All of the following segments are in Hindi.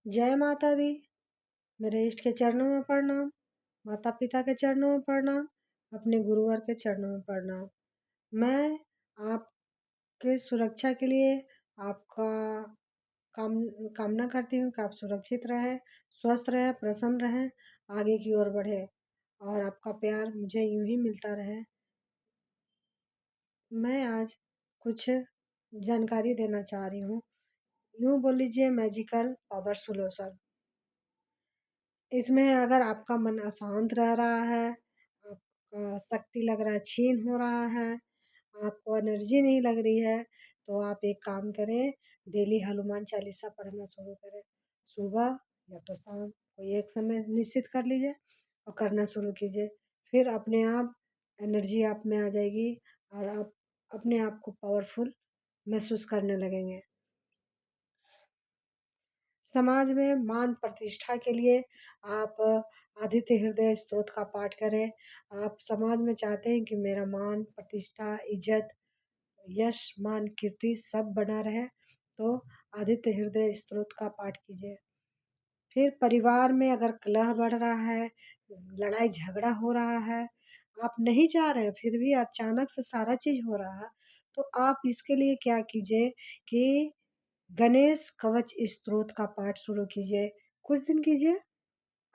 जय माता दी। मेरे इष्ट के चरणों में प्रणाम, माता पिता के चरणों में प्रणाम, अपने गुरुवर के चरणों में प्रणाम। मैं आपके सुरक्षा के लिए आपका काम कामना करती हूँ कि आप सुरक्षित रहें, स्वस्थ रहें, प्रसन्न रहें, आगे की ओर बढ़े और आपका प्यार मुझे यूं ही मिलता रहे। मैं आज कुछ जानकारी देना चाह रही हूँ, यूं बोल लीजिए मैजिकल पावर सोल्यूशन। इसमें अगर आपका मन अशांत रह रहा है, आपका शक्ति लग रहा है क्षीण हो रहा है, आपको एनर्जी नहीं लग रही है, तो आप एक काम करें, डेली हनुमान चालीसा पढ़ना शुरू करें। सुबह या तो शाम, कोई एक समय निश्चित कर लीजिए और करना शुरू कीजिए। फिर अपने आप एनर्जी आप में आ जाएगी और आप अपने आप को पावरफुल महसूस करने लगेंगे। समाज में मान प्रतिष्ठा के लिए आप आदित्य हृदय स्तोत्र का पाठ करें। आप समाज में चाहते हैं कि मेरा मान प्रतिष्ठा इज्जत यश मान कीर्ति सब बना रहे, तो आदित्य हृदय स्तोत्र का पाठ कीजिए। फिर परिवार में अगर कलह बढ़ रहा है, लड़ाई झगड़ा हो रहा है, आप नहीं चाह रहे फिर भी अचानक से सारा चीज हो रहा है, तो आप इसके लिए क्या कीजिए कि गणेश कवच स्तोत्र का पाठ शुरू कीजिए, कुछ दिन कीजिए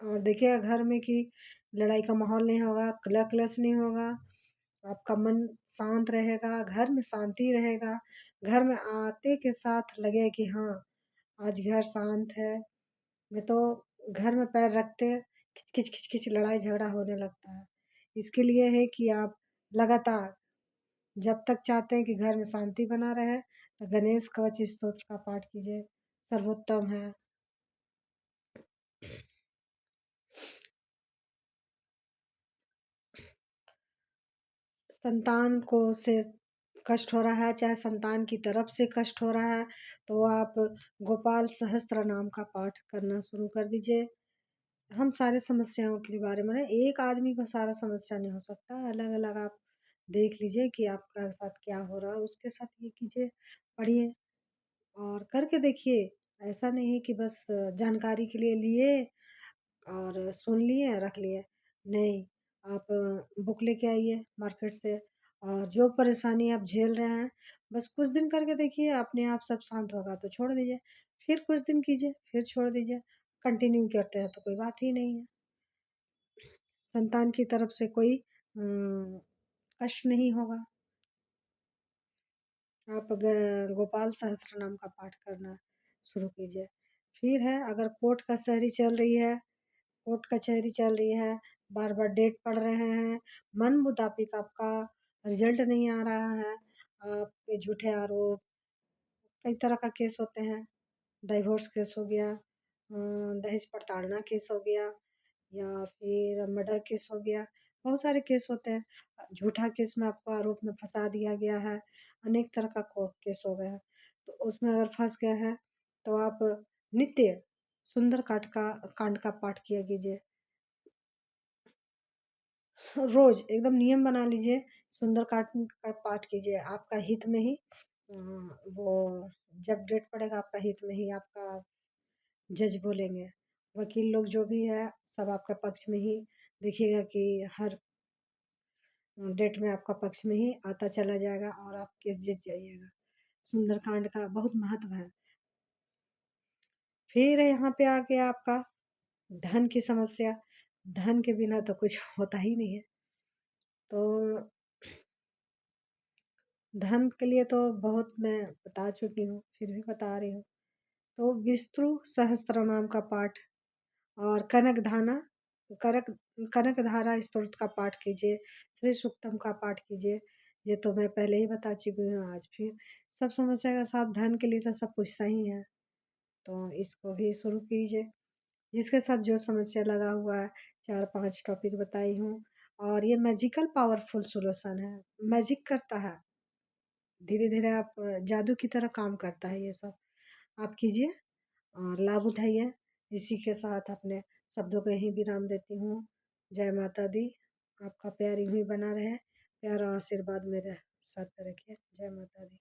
और देखिएगा घर में कि लड़ाई का माहौल नहीं होगा, कलह क्लेश नहीं होगा, आपका मन शांत रहेगा, घर में शांति रहेगा, घर में आते के साथ लगे कि हाँ आज घर शांत है। मैं तो घर में पैर रखते खिच खिच खिच खिच लड़ाई झगड़ा होने लगता है। इसके लिए है कि आप लगातार जब तक चाहते हैं कि घर में शांति बना रहे, तो गणेश कवच स्तोत्र का पाठ कीजिए, सर्वोत्तम है। संतान को से कष्ट हो रहा है, चाहे संतान की तरफ से कष्ट हो रहा है, तो आप गोपाल सहस्त्र नाम का पाठ करना शुरू कर दीजिए। हम सारे समस्याओं के बारे में एक आदमी को सारा समस्या नहीं हो सकता, अलग अलग आप देख लीजिए कि आपका साथ क्या हो रहा है, उसके साथ ये कीजिए, पढ़िए और करके देखिए। ऐसा नहीं है कि बस जानकारी के लिए लिए और सुन लिए रख लिए, नहीं, आप बुक लेके आइए मार्केट से और जो परेशानी आप झेल रहे हैं बस कुछ दिन करके देखिए, अपने आप सब शांत होगा तो छोड़ दीजिए, फिर कुछ दिन कीजिए फिर छोड़ दीजिए, कंटिन्यू करते हैं तो कोई बात ही नहीं है। संतान की तरफ से कोई कष्ट नहीं होगा। आप गोपाल सहस्त्र नाम का पाठ करना शुरू कीजिए। फिर है अगर कोर्ट कचहरी चल रही है, कोर्ट कचहरी चल रही है, बार बार डेट पढ़ रहे हैं, मन मुताबिक आपका रिजल्ट नहीं आ रहा है, आप पे झूठे आरोप, कई तरह का केस होते हैं, डाइवोर्स केस हो गया, दहेज प्रताड़ना केस हो गया या फिर मर्डर केस हो गया, बहुत सारे केस होते हैं। झूठा केस में आपको आरोप में फंसा दिया गया है, अनेक तरह का केस हो गया है, तो उसमें अगर फंस गए हैं तो आप नित्य सुंदर कांड का पाठ किया कीजिए। रोज एकदम नियम बना लीजिए, सुंदर कांड का पाठ कीजिए, आपका हित में ही वो जब डेट पड़ेगा आपका हित में ही आपका जज बोलेंगे, वकील लोग जो भी है सब आपके पक्ष में ही, देखिएगा कि हर डेट में आपका पक्ष में ही आता चला जाएगा और आप केस जीत जाइएगा। सुंदरकांड का बहुत महत्व है। फिर यहाँ पे आके आपका धन की समस्या, धन के बिना तो कुछ होता ही नहीं है, तो धन के लिए तो बहुत मैं बता चुकी हूँ, फिर भी बता रही हूँ। तो विष्णु सहस्त्र नाम का पाठ और कनक कनक धारा स्तोत्र का पाठ कीजिए, श्री सूक्तम का पाठ कीजिए। ये तो मैं पहले ही बता चुकी हूँ, आज फिर सब समस्या के साथ धन के लिए तो सब कुछ सही है, तो इसको भी शुरू कीजिए। जिसके साथ जो समस्या लगा हुआ है, 4-5 टॉपिक बताई हूँ और ये मैजिकल पावरफुल सॉल्यूशन है, मैजिक करता है। धीरे-धीरे आप जादू की तरह काम करता है ये सब। आप कीजिए और लाभ उठाइए। इसी के साथ अपने शब्दों को यहीं विराम देती हूँ। जय माता दी। आपका प्यार यूँ ही बना रहे। प्यार और आशीर्वाद मेरे साथ रखिए। जय माता दी।